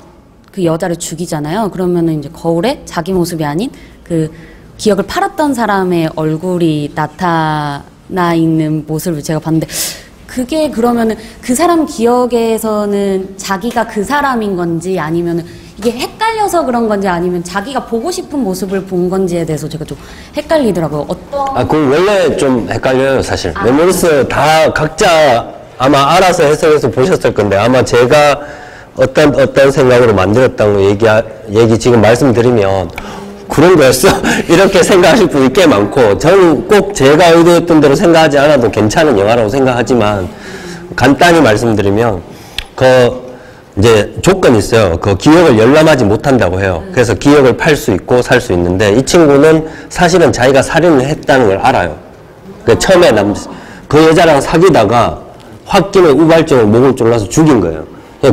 K: 그 여자를 죽이잖아요. 그러면은 이제 거울에 자기 모습이 아닌 그 기억을 팔았던 사람의 얼굴이 나타나 있는 모습을 제가 봤는데 그게 그러면은 그 사람 기억에서는 자기가 그 사람인 건지 아니면은 이게 헷갈려서 그런 건지 아니면 자기가 보고 싶은 모습을 본 건지에 대해서 제가 좀 헷갈리더라고요.
B: 그건 원래 좀 헷갈려요, 사실. 메모리스 다 각자 아마 알아서 해석해서 보셨을 건데 아마 제가 어떤 생각으로 만들었다고 얘기 지금 말씀드리면 그런 거였어? 이렇게 생각하실 분이 꽤 많고 저는 꼭 제가 의도했던 대로 생각하지 않아도 괜찮은 영화라고 생각하지만 간단히 말씀드리면 이제 조건이 있어요. 기억을 열람하지 못한다고 해요. 그래서 기억을 팔 수 있고 살 수 있는데 이 친구는 사실은 자기가 살인을 했다는 걸 알아요. 처음에 그 여자랑 사귀다가 홧김에 우발적으로 목을 졸라서 죽인 거예요.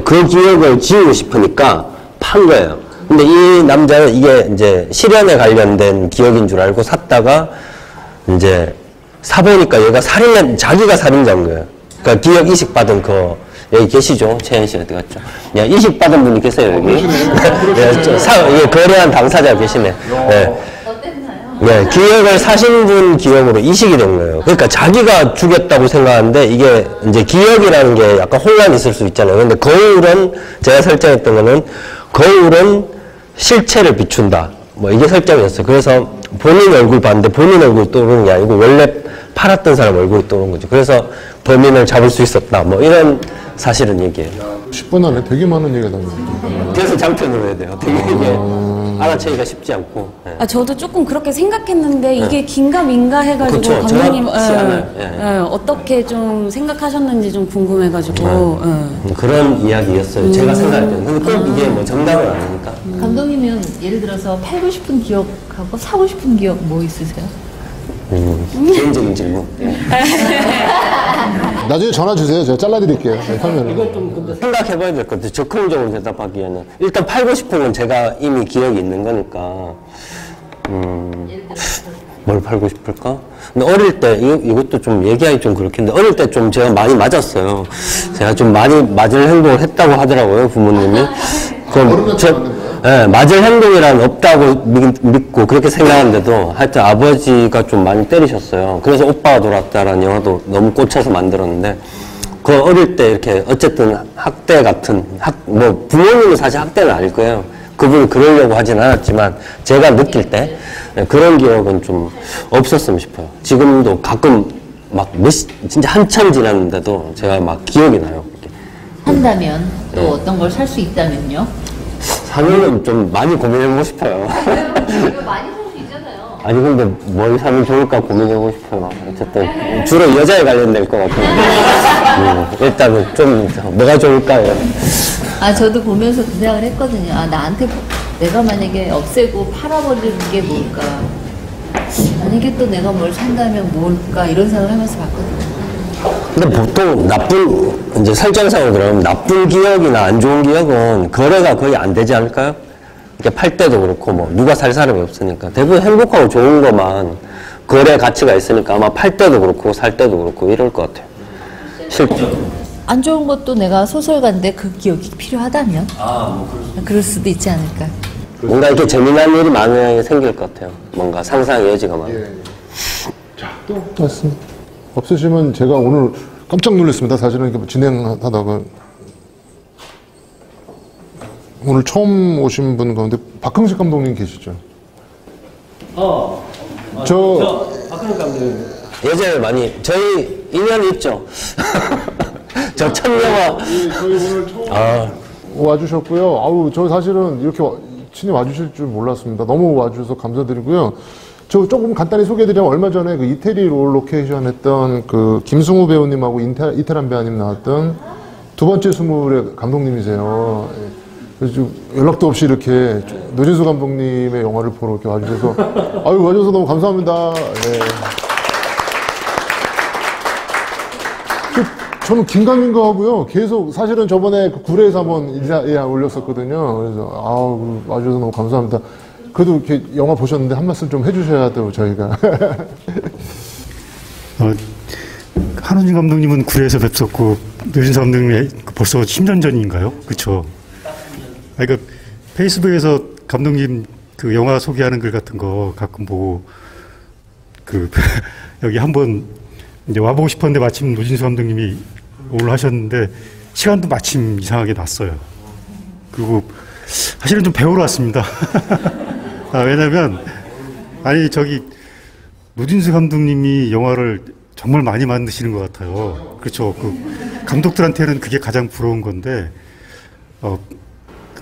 B: 그 기억을 지우고 싶으니까 판 거예요. 근데 이 남자는 이게 이제 실연에 관련된 기억인 줄 알고 샀다가 이제 사보니까 얘가 자기가 살인자인 거예요. 그러니까 기억 이식 받은 여기 계시죠? 최현 씨 어디 갔죠? 야, 이식 받은 분이 계세요, 여기. 예, 거래한 당사자 계시네. 네. 네, 기억을 사신 분 기억으로 이식이 된 거예요. 그러니까 자기가 죽였다고 생각하는데 이게 이제 기억이라는 게 약간 혼란이 있을 수 있잖아요. 근데 거울은 제가 설정했던 거는 거울은 실체를 비춘다. 뭐 이게 설정이었어요. 그래서 본인 얼굴 봤는데 본인 얼굴 떠오르는 게 아니고 원래 팔았던 사람 얼굴이 떠오르는 거죠. 그래서 범인을 잡을 수 있었다. 뭐 이런 사실은 얘기예요.
A: 10분 안에 되게 많은 얘기가 나옵니다.
B: 그래서 장편으로 해야 돼요. 되게 이게 알아채기가 쉽지 않고. 예.
K: 아, 저도 조금 그렇게 생각했는데 이게 긴가민가 해가지고
B: 그쵸,
K: 감독님
B: 정확치 않아요.
K: 어떻게 좀 생각하셨는지 좀 궁금해가지고
B: 그런 이야기였어요. 제가 생각할 때는. 근데 꼭 이게 뭐 정답은 아니니까.
F: 감독님은 예를 들어서 팔고 싶은 기억하고 사고 싶은 기억 뭐 있으세요?
B: 개인적인 질문.
A: 나중에 전화 주세요. 제가 잘라드릴게요. 화면을.
B: 이건 좀 근데 생각해봐야 될 것 같아요. 적극적으로 대답하기에는. 일단 팔고 싶은 건 제가 이미 기억이 있는 거니까. 뭘 팔고 싶을까? 근데 어릴 때, 이것도 좀 얘기하기 좀 그렇긴데, 어릴 때 좀 제가 많이 맞았어요. 제가 좀 많이 맞을 행동을 했다고 하더라고요, 부모님이. 그럼 예, 맞을 행동이란 없다고 믿고 그렇게 생각하는데도 하여튼 아버지가 좀 많이 때리셨어요. 그래서 오빠가 돌아왔다라는 영화도 너무 꽂혀서 만들었는데 그 어릴 때 이렇게 어쨌든 학대 같은 뭐 부모님은 사실 학대는 아닐 거예요. 그분이 그러려고 하진 않았지만 제가 느낄 때 그런 기억은 좀 없었으면 싶어요. 지금도 가끔 막 진짜 한참 지났는데도 제가 막 기억이 나요. 이렇게.
F: 한다면 또 어떤 걸 살 수 있다면요?
B: 사면은 좀 많이 고민해보고 싶어요.
F: 이거 많이 살 수 있잖아요.
B: 아니 근데 뭘 사면 좋을까 고민해보고 싶어요. 어쨌든 주로 여자에 관련될 것 같아요. 일단은 좀 뭐가 좋을까요?
F: 아, 저도 보면서 그 생각을 했거든요. 아, 나한테 내가 만약에 없애고 팔아버리는 게 뭘까? 만약에 또 내가 뭘 산다면 뭘까? 이런 생각을 하면서 봤거든요.
B: 근데 보통 이제 설정상으로 그러면 나쁜 기억이나 안 좋은 기억은 거래가 거의 안 되지 않을까요? 이렇게 팔 때도 그렇고 뭐 누가 살 사람이 없으니까 대부분 행복하고 좋은 것만 거래 가치가 있으니까 아마 팔 때도 그렇고 살 때도 그렇고 이럴 것 같아요. 실제
F: 안 좋은 것도 내가 소설가인데 그 기억이 필요하다면? 그럴 수도 있지 않을까.
B: 뭔가 이렇게 재미난 일이 많이 생길 것 같아요. 뭔가 상상의 여지가 많아.
A: 자, 또 왔습니다. 없으시면 제가 오늘 깜짝 놀랐습니다. 사실은 이렇게 진행하다가 오늘 처음 오신 분 가운데 박흥식 감독님 계시죠?
B: 박흥식 감독님 예전에 많이 저희 인연이 있죠. 저 첫 영화
A: 저희 오늘 처음 와주셨고요. 아우 저 사실은 이렇게 친히 와주실 줄 몰랐습니다. 너무 와주셔서 감사드리고요. 저 조금 간단히 소개해드리면 얼마 전에 그 이태리 롤 로케이션 했던 그 김승우 배우님하고 이태란 배우님 나왔던 두 번째 스물의 감독님이세요. 그래서 좀 연락도 없이 이렇게 노진수 감독님의 영화를 보러 이렇게 와주셔서 아유 와주셔서 너무 감사합니다. 네. 저는 긴가민가 하고요. 계속 사실은 저번에 그 구례에서 한번 인사에 올렸었거든요. 그래서 아우 와주셔서 너무 감사합니다. 그래도 이렇게 영화 보셨는데 한 말씀 좀 해주셔야 돼요, 저희가.
L: 한우진 감독님은 구례에서 뵙었고 노진수 감독님이 벌써 10년 전인가요? 그렇죠. 그러니까 페이스북에서 감독님 그 영화 소개하는 글 같은 거 가끔 보고 그 여기 한번 이제 와보고 싶었는데 마침 노진수 감독님이 오늘 하셨는데 시간도 마침 이상하게 났어요. 그리고 사실은 좀 배우러 왔습니다. 왜냐면 노진수 감독님이 영화를 정말 많이 만드시는 것 같아요. 그렇죠. 그 감독들한테는 그게 가장 부러운 건데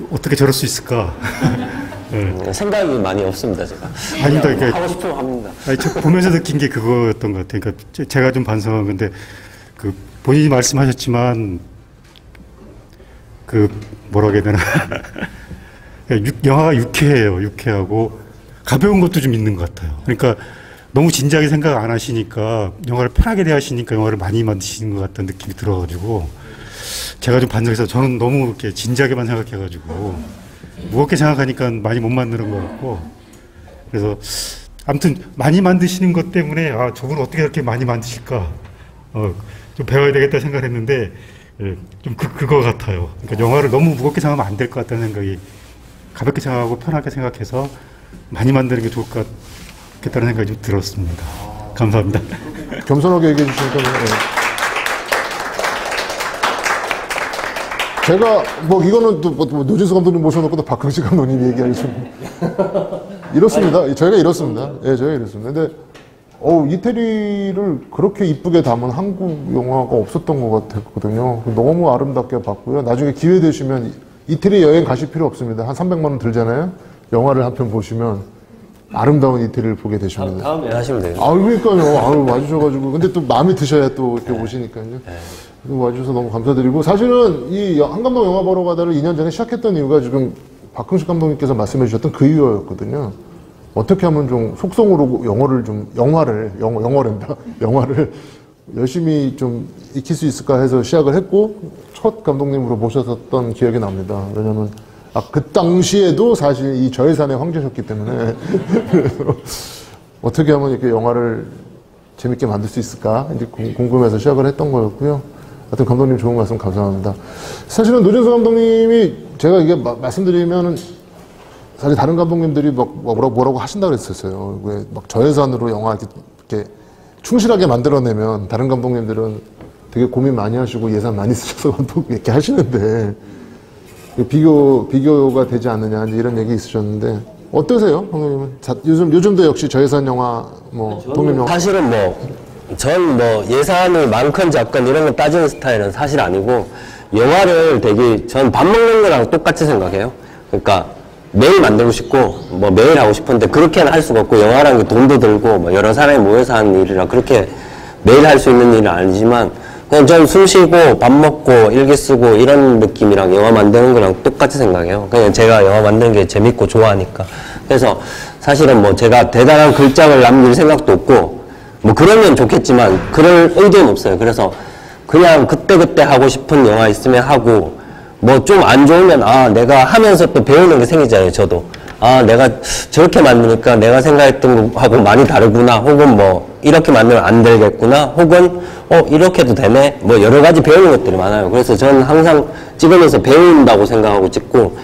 L: 어떻게 저럴 수 있을까?
B: 네. 생각이 많이 없습니다, 제가.
L: 아닙니다. 그러니까
B: 하고 싶으면 합니다.
L: 저 보면서 느낀 게 그거였던 것 같아요. 그러니까 제가 좀 반성한 건데 그 본인이 말씀하셨지만 그 뭐라고 해야 되나? 영화가 유쾌하고 가벼운 것도 좀 있는 것 같아요. 그러니까 너무 진지하게 생각 안 하시니까 영화를 편하게 대하시니까 영화를 많이 만드시는 것 같다는 느낌이 들어가지고 제가 좀 반성해서 저는 너무 이렇게 진지하게만 생각해가지고 무겁게 생각하니까 많이 못 만드는 것 같고, 그래서 아무튼 많이 만드시는 것 때문에 아 저분 어떻게 이렇게 많이 만드실까 좀 배워야 되겠다 생각했는데 좀 그거 같아요. 그러니까 영화를 너무 무겁게 생각하면 안 될 것 같다는 생각이, 가볍게 생각하고 편하게 생각해서 많이 만드는 게 좋을 것 같겠다는 생각이 좀 들었습니다. 감사합니다.
A: 겸손하게 얘기해 주시니까. 제가 뭐 이거는 또 노진수 감독님 모셔놓고 또 박흥식 감독님 얘기하기 좀 이렇습니다. 저희가 이렇습니다. 예, 저희가 이렇습니다. 근데 이태리를 그렇게 이쁘게 담은 한국 영화가 없었던 것 같았거든요. 너무 아름답게 봤고요. 나중에 기회 되시면 이태리 여행 가실 필요 없습니다. 한 300만 원 들잖아요. 영화를 한 편 보시면 아름다운 이태리를 보게 되십니다.
B: 다음에 하시면 돼요.
A: 그러니까요. 와주셔가지고. 근데 또 마음에 드셔야 또 이렇게 오시니까요. 와주셔서 너무 감사드리고, 사실은 이 한 감독 영화 보러 가다를 2년 전에 시작했던 이유가 지금 박흥식 감독님께서 말씀해 주셨던 그 이유였거든요. 어떻게 하면 좀 속성으로 영화를 열심히 좀 익힐 수 있을까 해서 시작을 했고, 첫 감독님으로 모셨었던 기억이 납니다. 왜냐면 그 당시에도 사실 이 저예산의 황제셨기 때문에 그래서 어떻게 하면 이렇게 영화를 재밌게 만들 수 있을까 이제 궁금해서 시작을 했던 거였고요. 하여튼 감독님 좋은 말씀 감사합니다. 사실은 노진수 감독님이 제가 이게 말씀드리면은 사실 다른 감독님들이 뭐라고 하신다고 그랬었어요. 왜 막 저예산으로 영화 이렇게 충실하게 만들어내면 다른 감독님들은 되게 고민 많이 하시고 예산 많이 쓰셔서 감독 이렇게 하시는데 비교가 되지 않느냐 이런 얘기 있으셨는데 어떠세요, 감독님은? 요즘도 역시 저예산 영화 독립 영화
B: 사실은 전 예산을 많건 작건 이런 거 따지는 스타일은 사실 아니고, 영화를 전 밥 먹는 거랑 똑같이 생각해요. 그러니까 매일 만들고 싶고 매일 하고 싶은데 그렇게는 할 수가 없고, 영화라는 게 돈도 들고 여러 사람이 모여서 하는 일이라 그렇게 매일 할 수 있는 일은 아니지만, 그냥 전 숨 쉬고 밥 먹고 일기 쓰고 이런 느낌이랑 영화 만드는 거랑 똑같이 생각해요. 그냥 제가 영화 만드는 게 재밌고 좋아하니까. 그래서 사실은 제가 대단한 글작을 남길 생각도 없고, 그러면 좋겠지만 그럴 의도는 없어요. 그래서 그냥 그때그때 하고 싶은 영화 있으면 하고, 좀 안 좋으면 내가 하면서 또 배우는 게 생기잖아요. 저도 내가 저렇게 만드니까 내가 생각했던 거하고 많이 다르구나, 혹은 이렇게 만들면 안 되겠구나, 혹은 이렇게도 되네, 여러 가지 배우는 것들이 많아요. 그래서 저는 항상 찍으면서 배운다고 생각하고 찍고,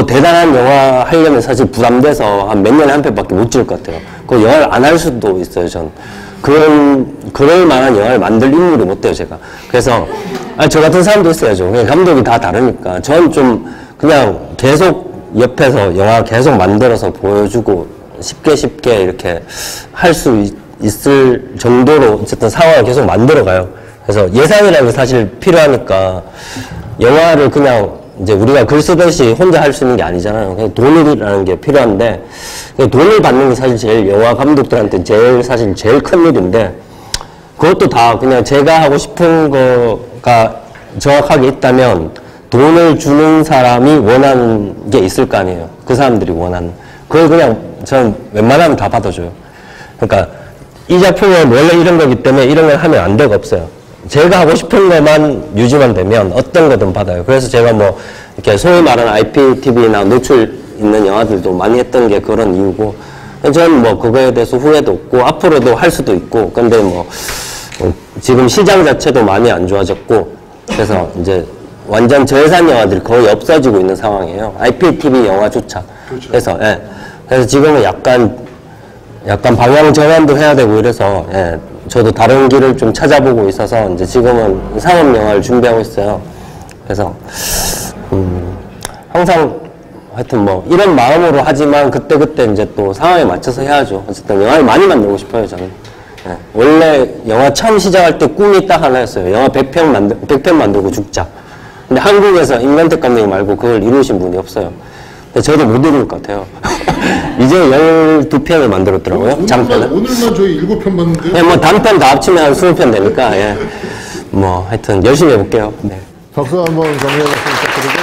B: 대단한 영화 하려면 사실 부담돼서 한 몇 년에 한 편밖에 못 찍을 것 같아요. 그 영화를 안 할 수도 있어요, 전. 그럴 만한 영화를 만들 인물이 못 돼요, 제가. 그래서, 저 같은 사람도 있어야죠. 그냥 감독이 다 다르니까. 전 좀 그냥 계속 옆에서 영화 계속 만들어서 보여주고 쉽게 이렇게 할 수 있을 정도로 어쨌든 상황을 계속 만들어 가요. 그래서 예산이라는 게 사실 필요하니까 영화를 그냥 이제 우리가 글 쓰듯이 혼자 할 수 있는 게 아니잖아요. 그냥 돈이라는 게 필요한데, 돈을 받는 게 사실 제일 영화 감독들한테 제일 큰 일인데, 그것도 다 그냥 제가 하고 싶은 거가 정확하게 있다면 돈을 주는 사람이 원하는 게 있을 거 아니에요. 그 사람들이 원하는. 그걸 그냥 저는 웬만하면 다 받아줘요. 그러니까 이 작품은 원래 이런 거기 때문에 이런 걸 하면 안 되고 없어요. 제가 하고 싶은 것만 유지만 되면 어떤 거든 받아요. 그래서 제가 이렇게 소위 말하는 IPTV나 노출 있는 영화들도 많이 했던 게 그런 이유고, 저는 그거에 대해서 후회도 없고 앞으로도 할 수도 있고, 근데 지금 시장 자체도 많이 안 좋아졌고, 그래서 이제 완전 저예산 영화들이 거의 없어지고 있는 상황이에요. IPTV 영화조차. 그렇죠. 그래서 지금은 약간 방향 전환도 해야 되고 이래서, 저도 다른 길을 좀 찾아보고 있어서 이제 지금은 상업 영화를 준비하고 있어요. 그래서 항상 하여튼 이런 마음으로 하지만 그때 이제 또 상황에 맞춰서 해야죠. 어쨌든 영화를 많이 만들고 싶어요, 저는. 원래 영화 처음 시작할 때 꿈이 딱 하나였어요. 영화 100편 만들고 죽자. 근데 한국에서 임관택 감독님 말고 그걸 이루신 분이 없어요. 근데 저도 못 이룰 것 같아요. 이제 12편을 만들었더라고요, 장편을.
A: 오늘만 저희 7편 봤는데.
B: 단편 다 합치면 한 20편 되니까, 하여튼 열심히 해볼게요. 네.
A: 박수 한번 정리해 주시면 부탁드리고.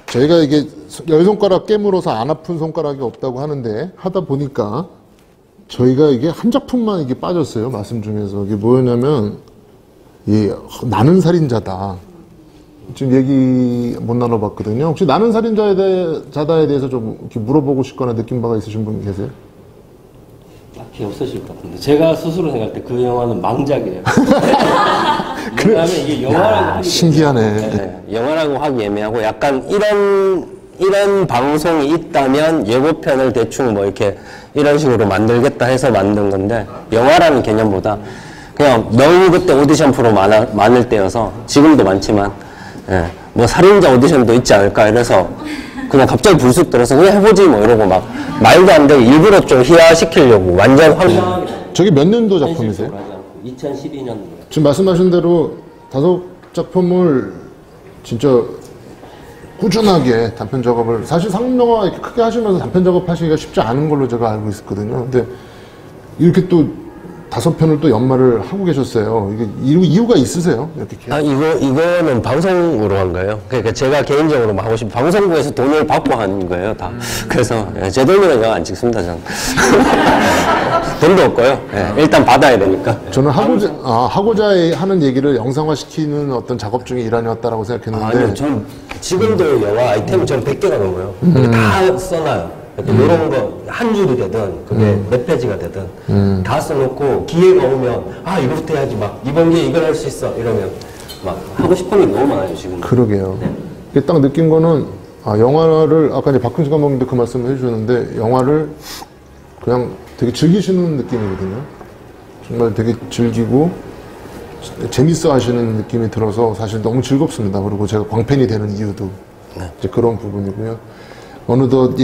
A: 저희가 이게 10손가락 깨물어서 안 아픈 손가락이 없다고 하는데, 하다 보니까 저희가 이게 한 작품만 이게 빠졌어요, 말씀 중에서. 이게 뭐였냐면, 이 나는 살인자다. 지금 얘기 못 나눠봤거든요. 혹시 나는 살인자에 대해서 좀 이렇게 물어보고 싶거나 느낀 바가 있으신 분 계세요?
B: 딱히 없으실 것 같은데 제가 스스로 생각할 때 그 영화는 망작이에요. 왜냐하면 이게 영화라고 하기
A: 신기하네.
B: 네, 영화라고 하기 애매하고 약간 이런 방송이 있다면 예고편을 대충 뭐 이렇게 이런 식으로 만들겠다 해서 만든 건데 영화라는 개념보다 그냥 너무 그때 오디션 프로 많을 때여서 지금도 많지만 예, 뭐 살인자 오디션도 있지 않을까 이래서 그냥 갑자기 불쑥 들어서 그냥 해보지 뭐 이러고 막 말도 안 되게 일부러 좀 희화시키려고 완전
A: 저게 몇 년도 작품이세요?
B: 2012년
A: 지금 말씀하신 대로 5작품을 진짜 꾸준하게 단편 작업을 사실 상영화 이렇게 크게 하시면서 단편 작업하시기가 쉽지 않은 걸로 제가 알고 있었거든요. 근데 이렇게 또 5편을 또 연말을 하고 계셨어요. 이게 이유가 있으세요? 이렇게
B: 이거는 방송으로 한 거예요. 그러니까 제가 개인적으로 하고 싶은 방송국에서 돈을 받고 한 거예요, 다. 그래서 제 돈으로 영화 안 찍습니다, 저는. 돈도 없고요. 일단 받아야 되니까.
A: 저는 하고자 하는 얘기를 영상화시키는 어떤 작업 중의 일환이었다라고 생각했는데.
B: 아니요, 저는 지금도 영화 아이템이 저는 100개가 넘어요. 다 써놔요. 이런 거 한 줄이 되든 그게 몇 페이지가 되든 다 써놓고 기회가 오면 이거부터 해야지 막 이번 기회에 이걸 할 수 있어 이러면 막 하고 싶은 게 너무 많아요 지금.
A: 그러게요. 네. 딱 느낀 거는 영화를 아까 이제 박흥식 감독님도 그 말씀을 해주셨는데 영화를 그냥 되게 즐기시는 느낌이거든요. 정말 되게 즐기고 재밌어 하시는 느낌이 들어서 사실 너무 즐겁습니다. 그리고 제가 광팬이 되는 이유도 이제 그런 부분이고요. 어느덧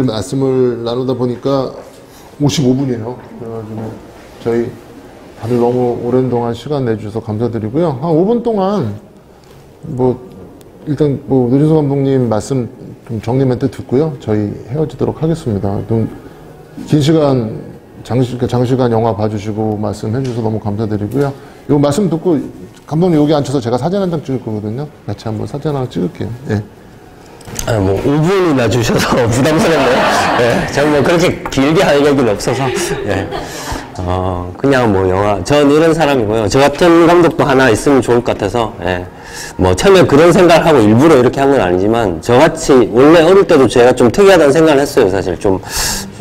A: 말씀을 나누다 보니까 55분이에요. 그래가지고 저희 다들 너무 오랜 동안 시간 내주셔서 감사드리고요. 한 5분 동안 일단 노진서 감독님 말씀 좀 정리 멘트 듣고요. 저희 헤어지도록 하겠습니다. 좀 긴 시간 장시간 영화 봐주시고 말씀해 주셔서 너무 감사드리고요. 이 말씀 듣고 감독님 여기 앉혀서 제가 사진 한 장 찍을 거거든요. 같이 한번 사진 하나 찍을게요. 예.
B: 5분이나 주셔서 부담스럽네요. 예, 저는 뭐 그렇게 길게 할 얘기는 없어서. 예. 그냥 영화. 전 이런 사람이고요. 저 같은 감독도 하나 있으면 좋을 것 같아서, 예. 처음에 그런 생각을 하고 일부러 이렇게 한 건 아니지만, 저같이, 원래 어릴 때도 제가 좀 특이하다는 생각을 했어요, 사실. 좀,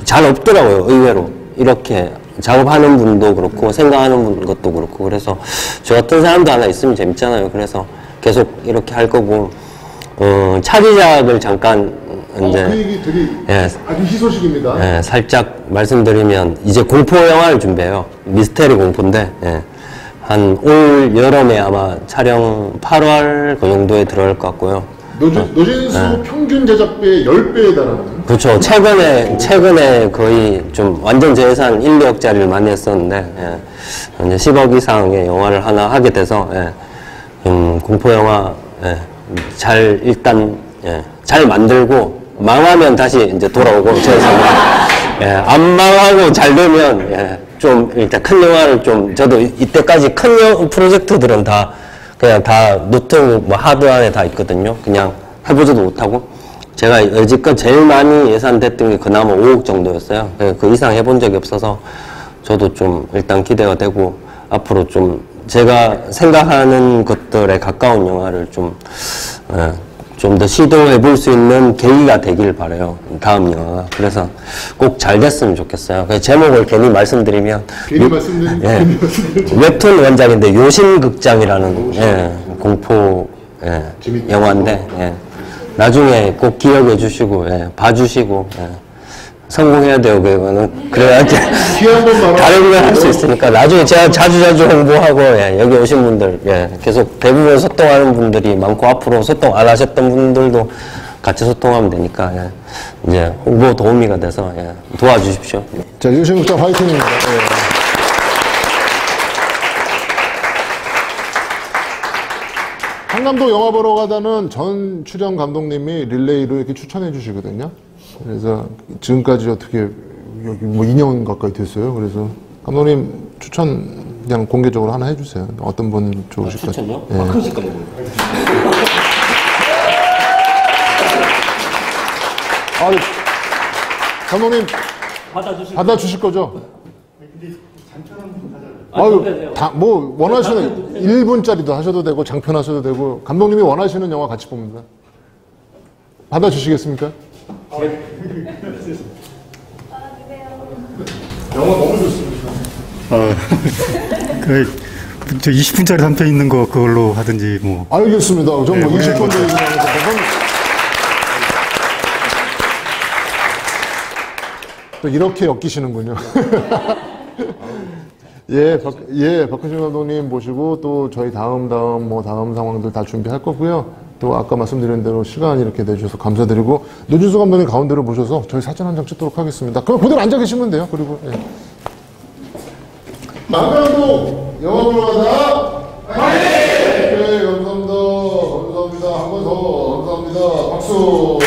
B: 잘 없더라고요, 의외로. 이렇게 작업하는 분도 그렇고, 생각하는 것도 그렇고. 그래서, 저 같은 사람도 하나 있으면 재밌잖아요. 그래서 계속 이렇게 할 거고, 차기작을 잠깐 이제
A: 그 얘기 되게 아주 희소식입니다.
B: 살짝 말씀드리면 이제 공포 영화를 준비해요. 미스테리 공포인데 한 올 여름에 아마 촬영 8월 그 정도에 들어갈 것 같고요.
A: 노진수 평균 제작비의 10배에 달하는.
B: 그렇죠. 최근에 거의 좀 완전 재산 1, 2억짜리를 많이 했었는데 이제 10억 이상의 영화를 하나 하게 돼서 공포 영화 일단 잘 만들고 망하면 다시 이제 돌아오고 안 망하고 잘 되면 좀 일단 큰 영화를 좀 저도 이때까지 큰 프로젝트들은 다 그냥 다 노트 하드 안에 다 있거든요. 그냥 해보지도 못하고 제가 여지껏 제일 많이 예산됐던 게 그나마 5억 정도였어요. 그 이상 해본 적이 없어서 저도 좀 일단 기대가 되고 앞으로 좀 제가 생각하는 것들에 가까운 영화를 좀 더 시도해 볼 수 있는 계기가 되길 바라요. 다음 영화가. 그래서 꼭 잘 됐으면 좋겠어요. 그 제목을 괜히 말씀드리면 웹툰 원작인데 요신극장이라는 공포 영화인데 나중에 꼭 기억해 주시고 봐주시고 성공해야 돼요. 그거는 그래야지 다른 걸 할 수 있으니까 나중에 제가 자주 홍보하고 여기 오신 분들 계속 대부분 소통하는 분들이 많고 앞으로 소통 안 하셨던 분들도 같이 소통하면 되니까 이제 홍보 도우미가 돼서 도와주십시오.
A: 자, 요신극장 화이팅입니다. 한감독 영화 보러 가다는 전 출연 감독님이 릴레이로 이렇게 추천해 주시거든요. 그래서 지금까지 어떻게 여기 2년 가까이 됐어요. 그래서 감독님 추천 그냥 공개적으로 하나 해주세요. 어떤 분 좋으실까요?
B: 추천요? 박흥식 감독님.
A: 감독님 받아주실 거죠? 아유, 뭐 원하시는 1분짜리도 하셔도 되고 장편 하셔도 되고 감독님이 원하시는 영화 같이 봅니다. 받아주시겠습니까? 영화 너무 좋습니다.
L: 저 20분짜리 단편 있는 거 그걸로 하든지 뭐.
A: 알겠습니다. 전 뭐 20분 정도 또 이렇게 엮이시는군요. 박근신 감독님 모시고 또 저희 다음 상황들 다 준비할 거고요. 또 아까 말씀드린 대로 시간 이렇게 내주셔서 감사드리고 노준수 감독님 가운데로 모셔서 저희 사진 한 장 찍도록 하겠습니다. 그럼 그대로 앉아 계시면 돼요. 그리고 남편도 영화 보러 가자. 네, 감사합니다. 한 번 더 감사합니다. 박수.